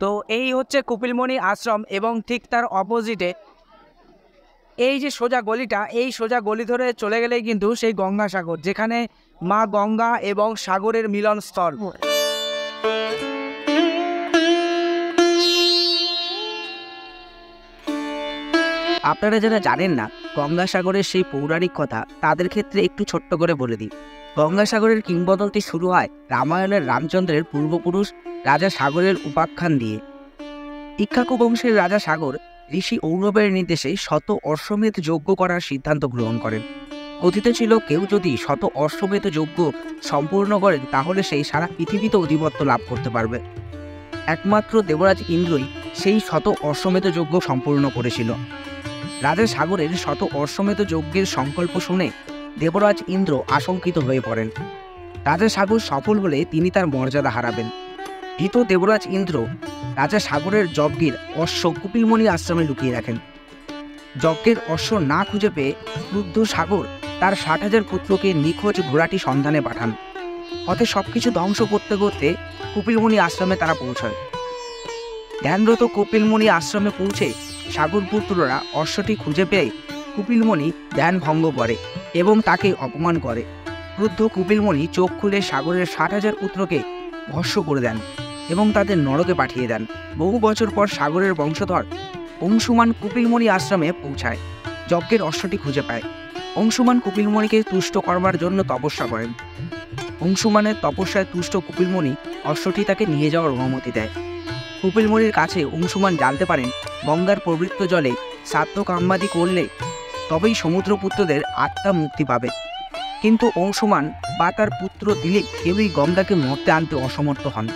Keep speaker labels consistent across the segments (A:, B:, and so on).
A: তো এই হচ্ছে কপিলমুনি আশ্রম এবং ঠিক তার অপোজিটে এই যে সোজা গলিটা, এই সোজা গলি ধরে চলে গেলেই কিন্তু সেই গঙ্গাসাগর, যেখানে মা গঙ্গা এবং সাগরের মিলন স্থল। আপনারা যারা জানেন না গঙ্গাসাগরের সেই পৌরাণিক কথা, তাদের ক্ষেত্রে একটু ছোট্ট করে বলে দিই। গঙ্গাসাগরের কিংবদন্তি শুরু হয় রামায়ণের রামচন্দ্রের পূর্বপুরুষ রাজা সাগরের উপাখ্যান দিয়ে। ইক্ষ্বাকু বংশের রাজা সাগর ঋষি ঔরবের নির্দেশে শত অশ্বমেধ যজ্ঞ করার সিদ্ধান্ত গ্রহণ করেন। কথিত ছিল কেউ যদি শত অশ্বমেধ যজ্ঞ সম্পূর্ণ করেন তাহলে সেই সারা পৃথিবীতে আধিপত্য লাভ করতে পারবে। একমাত্র দেবরাজ ইন্দ্রই সেই শত অশ্বমেধ যজ্ঞ সম্পূর্ণ করেছিল। রাজা সাগরের শত অশ্বমেধ যজ্ঞের সংকল্প শুনে দেবরাজ ইন্দ্র আশঙ্কিত হয়ে পড়েন। রাজা সাগর সফল হলে তিনি তার মর্যাদা হারাবেন। ভীত দেবরাজ ইন্দ্র রাজা সাগরের যজ্ঞের অশ্ব কপিলমুনি আশ্রমে লুকিয়ে রাখেন। যজ্ঞের অশ্ব না খুঁজে পেয়ে ক্রুদ্ধ সাগর তার 60,000 পুত্রকে নিখোঁজ ঘোড়াটি সন্ধানে পাঠান। পথে সবকিছু ধ্বংস করতে করতে কপিলমুনি আশ্রমে তারা পৌঁছায়। ধ্যানরত কপিলমুনি আশ্রমে পৌঁছে সাগর পুত্ররা অশ্বটি খুঁজে পেয়ে কপিলমুনি ধ্যান ভঙ্গ করে এবং তাকে অপমান করে। ক্রুদ্ধ কপিলমুনি চোখ খুলে সাগরের 60,000 পুত্রকে ভস্ম করে দেন এবং তাদের নরকে পাঠিয়ে দেন। বহু বছর পর সাগরের বংশধর অংশুমান কপিলমুনি আশ্রমে পৌঁছায়। যজ্ঞের অশ্বটি খুঁজে পায়। অংশুমান কপিলমুনিকে তুষ্ট করবার জন্য তপস্যা করেন। অংশুমানের তপস্যায় তুষ্ট কপিলমুনি অশ্বটি তাকে নিয়ে যাওয়ার অনুমতি দেয়। কপিলমুনির কাছে অংশুমান জানতে পারেন গঙ্গার পবিত্র জলে শ্রাদ্ধ কাম্যাদি করলে তবেই সমুদ্রপুত্রদের আত্মা মুক্তি পাবে। কিন্তু অংশুমান বা তার পুত্র দিলীপ কেউই গঙ্গাকে মর্তে আনতে অসমর্থ হন।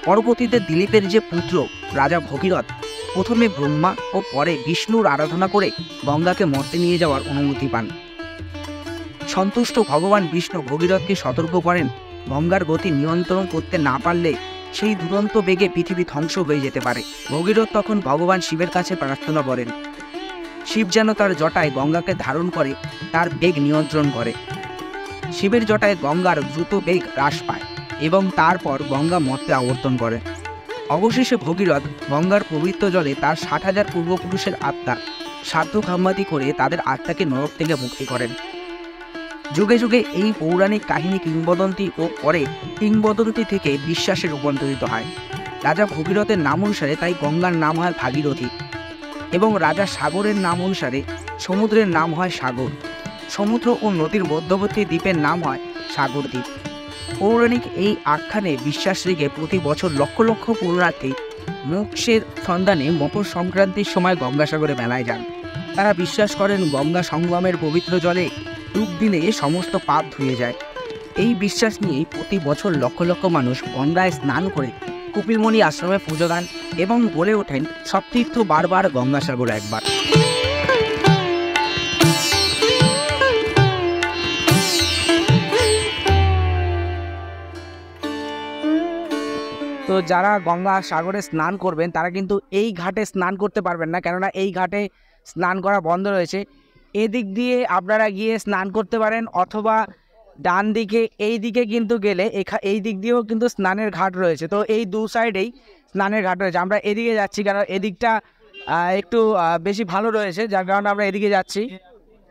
A: পরবর্তীতে দিলীপের যে পুত্র রাজা ভগীরথ প্রথমে ব্রহ্মা ও পরে বিষ্ণুর আরাধনা করে গঙ্গাকে মর্তে নিয়ে যাওয়ার অনুমতি পান। সন্তুষ্ট ভগবান বিষ্ণু ভগীরথকে সতর্ক করেন গঙ্গার গতি নিয়ন্ত্রণ করতে না পারলে সেই দুরন্ত বেগে পৃথিবী ধ্বংস হয়ে যেতে পারে। ভগীরথ তখন ভগবান শিবের কাছে প্রার্থনা করেন শিব যেন তার জটায় গঙ্গাকে ধারণ করে তার বেগ নিয়ন্ত্রণ করে। শিবের জটায় গঙ্গার দ্রুত বেগ হ্রাস পায় এবং তারপর গঙ্গা মর্তে আবর্তন করে। অবশেষে ভগীরথ গঙ্গার পবিত্র জলে তার 60,000 পূর্বপুরুষের আত্মা শ্রাদ্ধ কাম্যাদি করে তাদের আত্মাকে নরক থেকে মুক্তি করেন। যুগে যুগে এই পৌরাণিক কাহিনী কিংবদন্তি ও পরে কিংবদন্তি থেকে বিশ্বাসে রূপান্তরিত হয়। রাজা ভগীরথের নাম অনুসারে তাই গঙ্গার নাম হয় ভাগীরথী এবং রাজা সাগরের নাম অনুসারে সমুদ্রের নাম হয় সাগর। সমুদ্র ও নদীর মধ্যবর্তী দ্বীপের নাম হয় সাগর দ্বীপ। পৌরাণিক এই আখ্যানে বিশ্বাস রেখে প্রতি বছর লক্ষ লক্ষ পুণ্যার্থী মোক্ষের সন্ধানে মকর সংক্রান্তির সময় গঙ্গাসাগরে মেলায় যান। তারা বিশ্বাস করেন গঙ্গা সঙ্গমের পবিত্র জলে ডুব দিলে সমস্ত পাপ ধুয়ে যায়। এই বিশ্বাস নিয়েই প্রতি বছর লক্ষ লক্ষ মানুষ গঙ্গায় স্নান করে কপিলমুনি আশ্রমে পুজো দেন এবং বলে ওঠেন সব তীর্থ বারবার গঙ্গাসাগর একবার। তো যারা গঙ্গা সাগরে স্নান করবেন তারা কিন্তু এই ঘাটে স্নান করতে পারবেন না, কেননা এই ঘাটে স্নান করা বন্ধ রয়েছে। এদিক দিয়ে আপনারা গিয়ে স্নান করতে পারেন অথবা ডান দিকে এই দিকে কিন্তু গেলে এই দিক দিয়েও কিন্তু স্নানের ঘাট রয়েছে। তো এই দু সাইডেই স্নানের ঘাট রয়েছে। আমরা এদিকে যাচ্ছি কারণ এদিকটা একটু বেশি ভালো রয়েছে, যার কারণে আমরা এদিকে যাচ্ছি।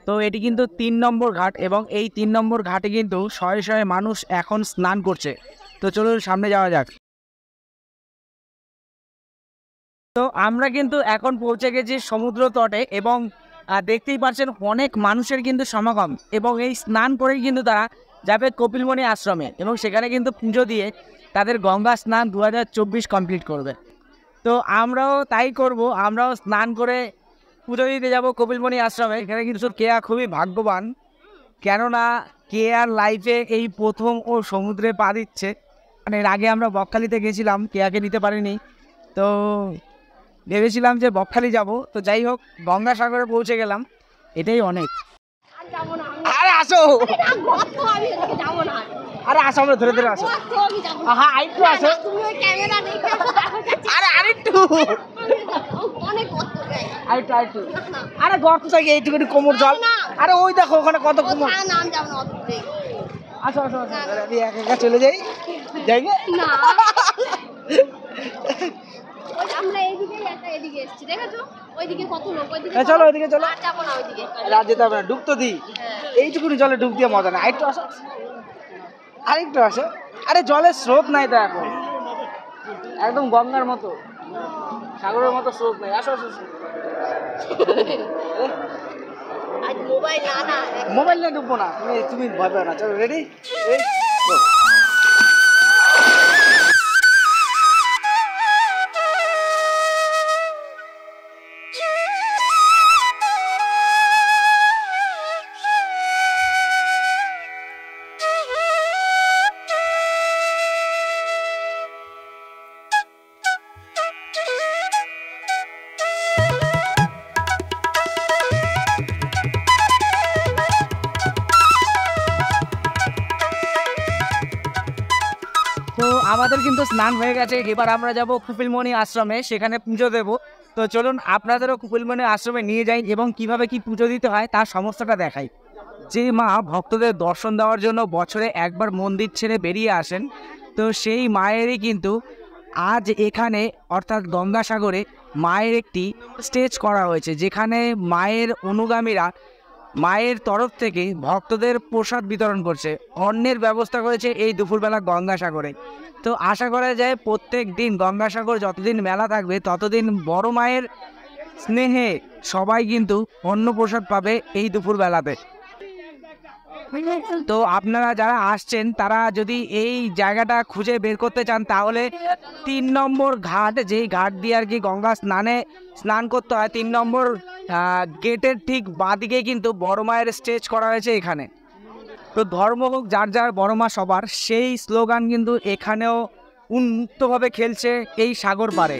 A: তো এটি কিন্তু 3 নম্বর ঘাট এবং এই 3 নম্বর ঘাটে কিন্তু শয়ে শয়ে মানুষ এখন স্নান করছে। তো চলুন সামনে যাওয়া যাক। তো আমরা কিন্তু এখন পৌঁছে গেছি সমুদ্র তটে এবং দেখতেই পাচ্ছেন অনেক মানুষের কিন্তু সমাগম এবং এই স্নান করেই কিন্তু তারা যাবে কপিলমুনি আশ্রমে এবং সেখানে কিন্তু পুজো দিয়ে তাদের গঙ্গা স্নান 2024 কমপ্লিট করবে। তো আমরাও তাই করব, আমরাও স্নান করে পুজো দিতে যাব কপিলমুনি আশ্রমে। এখানে কিন্তু কেয়া খুবই ভাগ্যবান, কেননা কেয়ার লাইফে এই প্রথম ও সমুদ্রে পা দিচ্ছে। মানে এর আগে আমরা বকখালিতে গেছিলাম, কেয়াকে নিতে পারিনি, তো ভেবেছিলাম যে বকখালি যাব। তো যাই হোক, গঙ্গাসাগরে পৌঁছে গেলাম, এটাই অনেক। আরে আসো, আরে আসো, আমরা ধরে ধরে আসো। হ্যাঁ আরেকটু আসো, আরে আরেকটু আরেকটু। আরে গর্ত থেকে এইটুকু কোমর জল। আরে ওই দেখো ওখানে কত কোমর। আসো আসো আসো, আমি একা একা চলে যাই। যাই
B: এসেছি, দেখেছো ওইদিকে কত লোক, ওইদিকে
C: চলো ওইদিকে চলো।
B: আর যাবো না ওইদিকে,
C: রাত যেতে হবে না, ডুব তো দিই। এইটুকুনি জলে ডুব দিয়ে মজা না, আরেকটু আসো, আরেকটু আসো। আরে জলের স্রোত নাই তো এখন, একদম গঙ্গার মতো, সাগরের মতো স্রোত নাই। আসো আসো।
B: আজ মোবাইল না
C: মোবাইল নিয়ে ডুববো না, তুমি ভয় পাও না। চলো রেডি। তো আমাদের কিন্তু স্নান হয়ে গেছে, এবার আমরা যাব কুপিলমণি আশ্রমে, সেখানে পুজো দেব। তো চলুন আপনাদেরও কুপিলমণি আশ্রমে নিয়ে যাই এবং কিভাবে কি পুজো দিতে হয় তার সমস্তটা দেখাই। যে মা ভক্তদের দর্শন দেওয়ার জন্য বছরে একবার মন্দির ছেড়ে বেরিয়ে আসেন, তো সেই মায়েরই কিন্তু আজ এখানে অর্থাৎ গঙ্গাসাগরে মায়ের একটি স্টেজ করা হয়েছে, যেখানে মায়ের অনুগামীরা মায়ের তরফ থেকে ভক্তদের প্রসাদ বিতরণ করছে, অন্নের ব্যবস্থা করেছে এই দুপুরবেলা গঙ্গাসাগরে। তো আশা করা যায় প্রত্যেক দিন গঙ্গাসাগর যতদিন মেলা থাকবে ততদিন বড় মায়ের স্নেহে সবাই কিন্তু অন্ন প্রসাদ পাবে এই দুপুরবেলাতে। তো আপনারা যারা আসছেন তারা যদি এই জায়গাটা খুঁজে বের করতে চান তাহলে 3 নম্বর ঘাট, যেই ঘাট দিয়ে আর কি গঙ্গা স্নান করতে হয়, 3 নম্বর গেটের ঠিক বাঁদিকে কিন্তু বড় মায়ের স্টেজ করা হয়েছে এখানে। তো ধর্ম হোক যার যার, বড় মা সবার, সেই স্লোগান কিন্তু এখানেও উন্মুক্তভাবে খেলছে এই সাগর পাড়ে।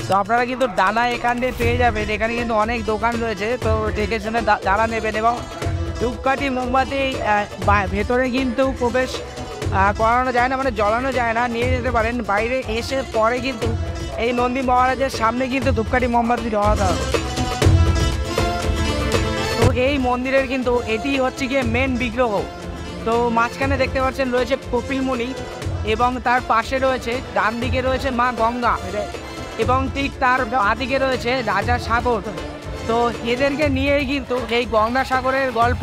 C: তো আপনারা কিন্তু ডানা এখান দিয়ে পেয়ে যাবেন, এখানে কিন্তু অনেক দোকান রয়েছে, তো দেখে শুনে ডালা নেবেন। এবং ধূপকাঠি মোমবাতি ভেতরে কিন্তু প্রবেশ করানো যায় না, মানে জ্বলানো যায় না, নিয়ে যেতে পারেন। বাইরে এসে পরে কিন্তু এই নন্দী মহারাজের সামনে কিন্তু ধূপকাঠি মোমবাতি জ্বলাতে হবে। তো এই মন্দিরের কিন্তু এটি হচ্ছে গিয়ে মেন বিগ্রহ। তো মাঝখানে দেখতে পাচ্ছেন রয়েছে কপিলমুনি এবং তার পাশে রয়েছে, ডান দিকে রয়েছে মা গঙ্গা এবং ঠিক তার বাঁদিকে রয়েছে রাজা সাগর। তো এদেরকে নিয়েই কিন্তু এই গঙ্গাসাগরের গল্প।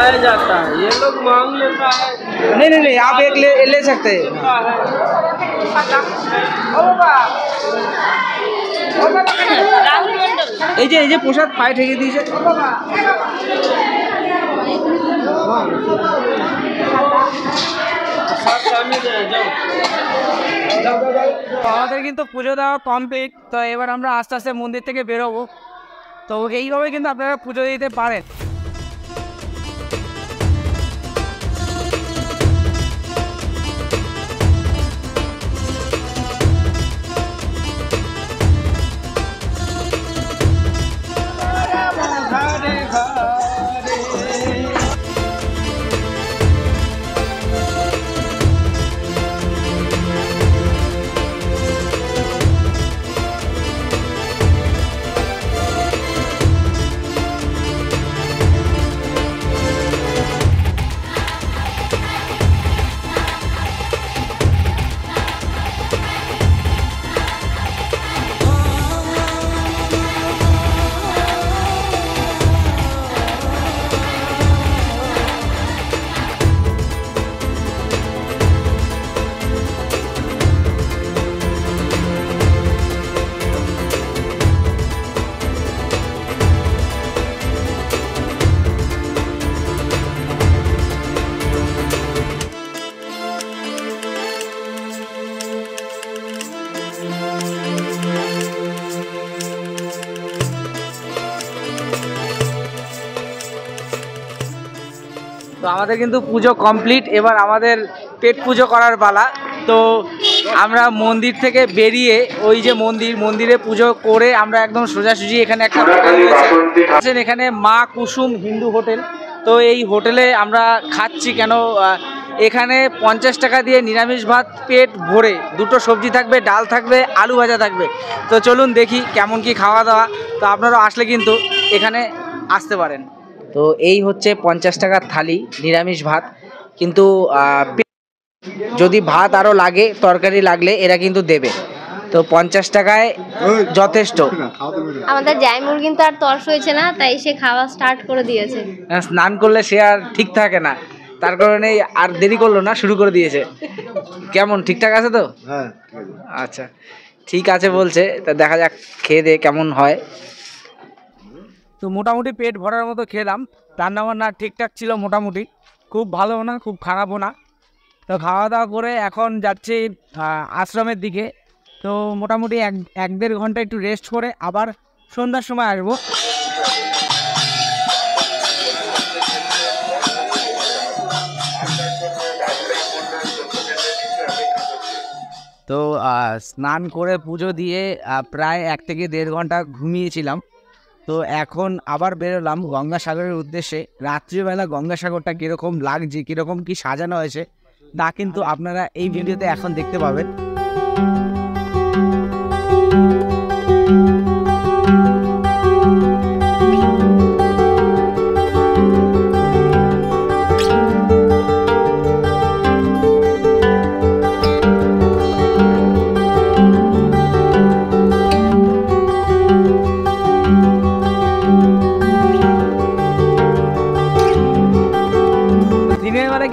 D: चढ़ाया जाता है, ये लोग मांग लेता है।
C: नहीं नहीं नहीं, आप एक ले सकते हैं। এই যে প্রসাদ পায়ে ঠেকে দিয়েছে। আমাদের কিন্তু পুজো দেওয়া কমপ্লিট। তো এবার আমরা আস্তে আস্তে মন্দির থেকে বেরোবো। তো এইভাবে কিন্তু আপনারা পুজো দিতে পারেন। তো আমাদের কিন্তু পুজো কমপ্লিট। এবার আমাদের পেট পুজো করার পালা। তো আমরা মন্দির থেকে বেরিয়ে ওই যে মন্দিরে পুজো করে আমরা একদম সোজাসুজি এখানে একটা হোটেল রয়েছে, এখানে মা কুসুম হিন্দু হোটেল। তো এই হোটেলে আমরা খাচ্ছি কেন, এখানে 50 টাকা দিয়ে নিরামিষ ভাত পেট ভরে, দুটো সবজি থাকবে, ডাল থাকবে, আলু ভাজা থাকবে। তো চলুন দেখি কেমন কি খাওয়া দাওয়া। তো আপনারা আসলে কিন্তু এখানে আসতে পারেন। তো এই হচ্ছে 50 টাকার থালি নিরামিষ ভাত। কিন্তু যদি ভাত আরও লাগে, তরকারি লাগলে এরা কিন্তু দেবে। তো 50 টাকায় যথেষ্ট।
B: আমাদের জাইমুর কিন্তু আর তর্স হয়েছে না, তাই সে খাওয়া স্টার্ট করে দিয়েছে।
C: স্নান করলে সে আর ঠিক থাকে না, তার কারণে আর দেরি করলো না, শুরু করে দিয়েছে। কেমন ঠিকঠাক আছে তো?
E: হ্যাঁ
C: আচ্ছা ঠিক আছে বলছে। তা দেখা যাক খেয়ে দে কেমন হয়। তো মোটামুটি পেট ভরার মতো খেলাম। রান্নাবান্না ঠিকঠাক ছিল মোটামুটি, খুব ভালো না খুব খারাপও না। তো খাওয়া দাওয়া করে এখন যাচ্ছি আশ্রমের দিকে। তো মোটামুটি এক দেড় ঘন্টা একটু রেস্ট করে আবার সন্ধ্যার সময় আসবো। তো স্নান করে পুজো দিয়ে প্রায় 1 থেকে 1.5 ঘন্টা ঘুমিয়েছিলাম। তো এখন আবার বেরোলাম গঙ্গাসাগরের উদ্দেশ্যে। রাত্রিবেলা গঙ্গাসাগরটা কীরকম লাগছে, কীরকম কি সাজানো হয়েছে তা কিন্তু আপনারা এই ভিডিওতে এখন দেখতে পাবেন।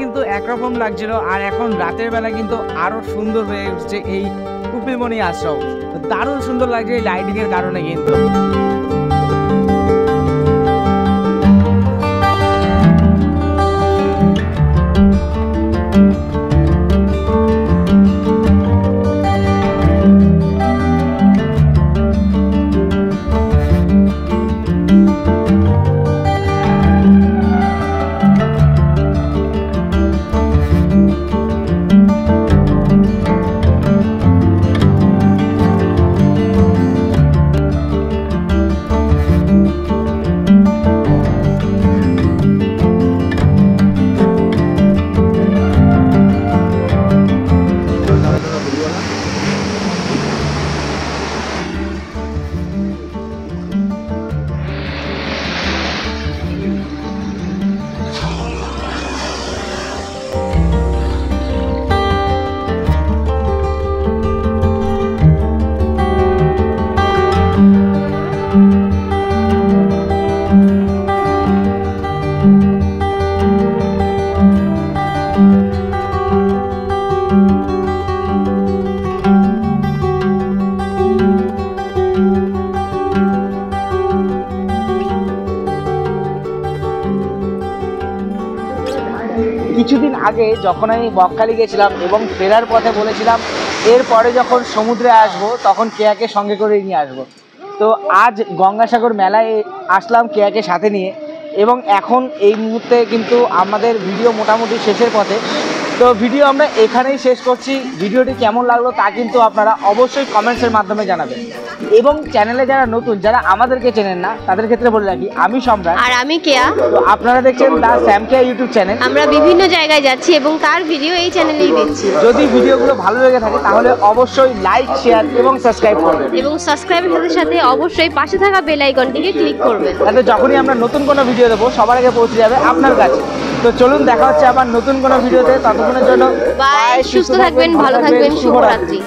C: কিন্তু একরকম লাগছিল, আর এখন রাতের বেলা কিন্তু আরো সুন্দর হয়ে উঠছে এই কপিলমুনি আশ্রম। দারুণ সুন্দর লাগছে এই লাইটিং এর কারণে কিন্তু। কিছুদিন আগে যখন আমি বকখালি গেছিলাম এবং ফেরার পথে বলেছিলাম এরপরে যখন সমুদ্রে আসবো তখন কেয়াকে সঙ্গে করে নিয়ে আসবো। তো আজ গঙ্গাসাগর মেলায় আসলাম কেয়াকে সাথে নিয়ে, এবং এখন এই মুহূর্তে কিন্তু আমাদের ভিডিও মোটামুটি শেষের পথে। তো ভিডিও আমরা এখানেই শেষ করছি। ভিডিওটি কেমন লাগলো তা কিন্তু আপনারা অবশ্যই কমেন্টসের মাধ্যমে জানাবেন, এবং চ্যানেলে যারা নতুন, যারা আমাদেরকে চেনেন না, তাদের ক্ষেত্রে বলে রাখি আমি সম্রাট
B: আর আমি কেয়া।
C: তো আপনারা দেখছেন দা স্যাম কেয়া ইউটিউব চ্যানেল।
B: আমরা বিভিন্ন জায়গায় যাচ্ছি এবং তার ভিডিও এই চ্যানেলেই দিচ্ছি।
C: যদি ভিডিওগুলো ভালো লেগে থাকে তাহলে অবশ্যই লাইক, শেয়ার এবং সাবস্ক্রাইব করবেন,
B: এবং সাবস্ক্রাইবের সাথে সাথে অবশ্যই পাশে থাকা বেল আইকনটিকে ক্লিক করবেন,
C: তাতে যখনই আমরা নতুন কোনো ভিডিও দেবো সবার আগে পৌঁছে যাবে আপনার কাছে। তো চলুন দেখা হচ্ছে আবার নতুন কোনো ভিডিওতে, ততক্ষণের জন্য
B: বাই। সুস্থ থাকবেন, ভালো থাকবেন, শুভরাত্রি।